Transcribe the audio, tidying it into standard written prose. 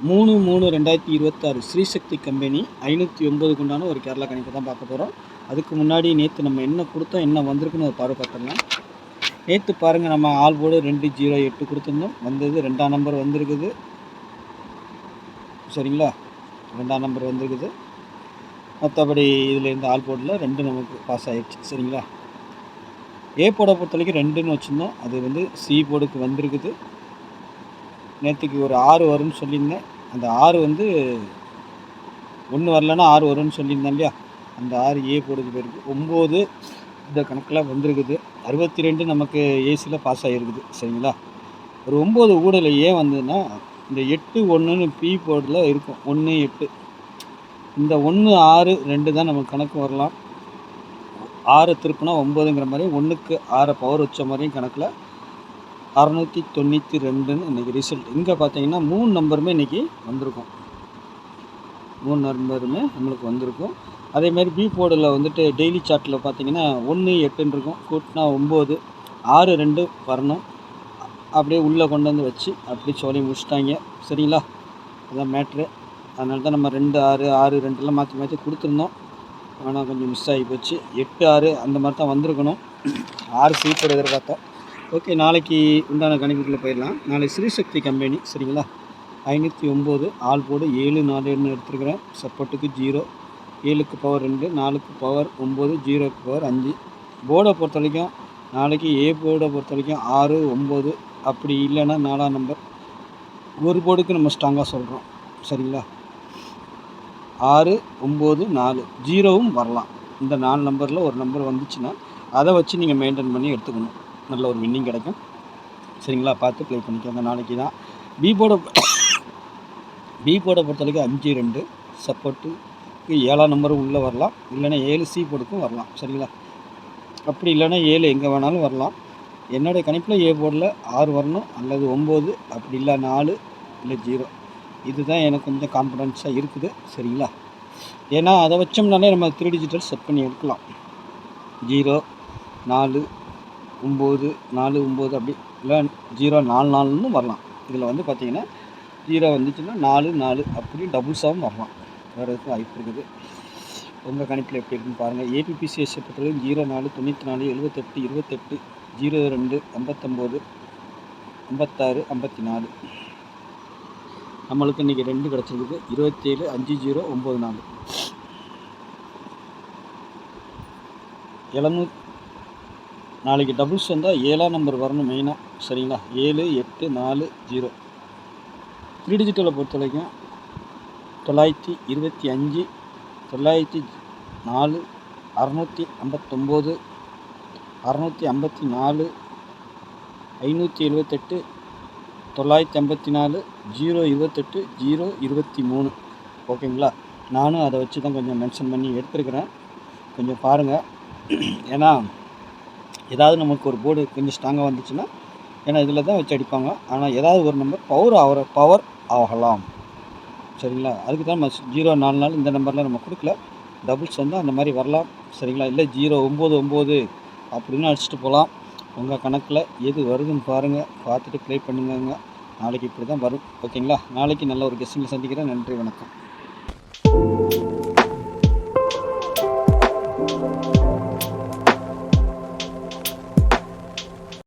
3/3/2026 Srisakthi company 509 உண்டான ஒரு கேரளா கணிப்பு தான் பார்க்க போகிறோம். அதுக்கு முன்னாடி நேற்று நம்ம என்ன கொடுத்தோம், என்ன வந்திருக்குன்னு ஒரு பார்வை பார்த்துடலாம். நேற்று பாருங்கள், நம்ம ஆல் போர்டு 208 கொடுத்துருந்தோம், வந்தது 2ஆம் நம்பர் வந்திருக்குது. சரிங்களா, 2ஆம் நம்பர் வந்திருக்குது. மற்றபடி இதில் இந்த ஆல் போர்டில் 2 நமக்கு பாஸ் ஆகிடுச்சு. சரிங்களா, ஏ போர்டை பொறுத்த வரைக்கும் 2ன்னு வச்சுருந்தோம், அது வந்து சி போர்டுக்கு வந்திருக்குது. நேற்றுக்கு ஒரு 6 வரும்னு சொல்லியிருந்தேன். அந்த 6 வந்து 1 வரலன்னா 6 வரும்னு சொல்லியிருந்தேன் இல்லையா, அந்த 6 ஏ போர்டுக்கு போயிருக்கு. 9 இந்த கணக்கில் வந்திருக்குது. 62 நமக்கு ஏசியில் பாஸ் ஆகிருக்குது. சரிங்களா, ஒரு 9 ஊடல ஏன் வந்ததுன்னா, இந்த 8 1ன்னு பி போர்டில் இருக்கும். 1 8 இந்த 1 6 2 தான் நமக்கு கணக்கு வரலாம். 6 திருப்புனா 9ங்கிற மாதிரி 1க்கு 6 பவர் வச்ச மாதிரியும் கணக்கில் 692ன்னு இன்றைக்கி ரிசல்ட். இங்கே பார்த்தீங்கன்னா 3 நம்பருமே இன்றைக்கி வந்திருக்கும். 3 நம்பருமே நம்மளுக்கு வந்திருக்கும். அதேமாதிரி பி போர்டில் வந்துட்டு டெய்லி சார்ட்டில் பார்த்தீங்கன்னா 1 8ன்னு இருக்கும். கூட்டினா 9, 6 2 வரணும். அப்படியே உள்ளே கொண்டு வந்து வச்சு அப்படி சொல்லி முடிச்சிட்டாங்க. சரிங்களா, அதுதான் மேட்ரு. அதனால தான் நம்ம 2 6 6 2 மாற்றி மாற்றி கொடுத்துருந்தோம். ஆனால் கொஞ்சம் மிஸ் ஆகி போச்சு. 8 6 அந்த மாதிரி தான் வந்திருக்கணும். 6 சீப்போடு எதிர்பார்த்தோம். ஓகே, நாளைக்கு உண்டான கணிப்புக்குள்ளே போயிடலாம். நாளைக்கு ஸ்ரீசக்தி கம்பெனி. சரிங்களா, 509 ஆல் போர்டு 7 4ன்னு எடுத்துருக்கிறேன். சப்போர்ட்டுக்கு 0, 7க்கு பவர் 2, 4க்கு பவர் 9, 0க்கு பவர் 5. போர்டை பொறுத்த வரைக்கும் நாளைக்கு ஏ போர்டை பொறுத்த வரைக்கும் 6 9, அப்படி இல்லைன்னா 4ஆம் நம்பர் ஒரு போர்டுக்கு நம்ம ஸ்ட்ராங்காக சொல்கிறோம். சரிங்களா, 6 9 4 0வும் வரலாம். இந்த 4 நம்பரில் ஒரு நம்பர் வந்துச்சுன்னா அதை வச்சு நீங்கள் மெயின்டைன் பண்ணி எடுத்துக்கணும். நல்ல ஒரு வின்னிங் கிடைக்கும். சரிங்களா, பார்த்து ப்ளே பண்ணிக்கோங்க. நாளைக்கு தான் பி போர்டை பொறுத்த வரைக்கும் 5 2 சப்போர்ட்டுக்கு 7ஆம் நம்பரும் உள்ளே வரலாம். இல்லைன்னா 7 சி போர்டுக்கும் வரலாம். சரிங்களா, அப்படி இல்லைன்னா 7 எங்கே வேணாலும் வரலாம். என்னுடைய கணிப்பில் ஏ போர்டில் 6 வரணும், அல்லது 9, அப்படி இல்லை 4 இல்லை 0. இதுதான் எனக்கு கொஞ்சம் கான்ஃபிடென்ஸாக இருக்குது. சரிங்களா, ஏன்னா அதை வச்சோம்னாலே நம்ம 3 டிஜிட்டல் செட் பண்ணி எடுக்கலாம். 0 4 9 4 9 அப்படி இல்லை 0 4 4ன்னு வரலாம். இதில் வந்து பார்த்திங்கன்னா 0 வந்துச்சுன்னா 4 4 அப்படி டபுள்ஸாகவும் வரலாம். வேறு எதுக்கும் வாய்ப்பு இருக்குது. உங்கள் கணிப்பில் எப்படி இருக்குன்னு பாருங்கள். ஏபிபிசிஎஸ் பொறுத்தவரைக்கும் 0 4 94 78 28 02 59 56 54. நம்மளுக்கு இன்றைக்கி 2 கிடச்சிருக்குது. 27 5 0 9 4. 700 நாளைக்கு டபுள்ஸ் வந்தால் 7ஆம் நம்பர் வரணும் மெயினாக. சரிங்களா, 7 8 4 0. 3 டிஜிட்டலை பொறுத்த வரைக்கும் 925 904 659 654 578 954 028 023. ஓகேங்களா, நானும் அதை வச்சு தான் கொஞ்சம் மென்ஷன் பண்ணி எடுத்துருக்கிறேன். கொஞ்சம் பாருங்கள். ஏன்னா ஏதாவது நமக்கு ஒரு போர்டு கொஞ்சம் ஸ்ட்ராங்காக வந்துச்சுன்னா, ஏன்னா இதில் தான் வச்சு அடிப்பாங்க. ஆனால் ஏதாவது ஒரு நம்பர் பவர் ஆகலாம். சரிங்களா, அதுக்கு தான் நம்ம 0 4 4 இந்த நம்பரில் நம்ம கொடுக்கல. டபுள்ஸ் வந்து அந்த மாதிரி வரலாம். சரிங்களா, இல்லை 0 9 9 அப்படின்னு அடிச்சுட்டு போகலாம். உங்கள் கணக்கில் எது வருதுன்னு பாருங்கள், பார்த்துட்டு ப்ளே பண்ணுங்க. நாளைக்கு இப்படி தான் வரும். ஓகேங்களா, நாளைக்கு நல்ல ஒரு கெஸ்டிங்கில் சந்திக்கிறேன். நன்றி, வணக்கம்.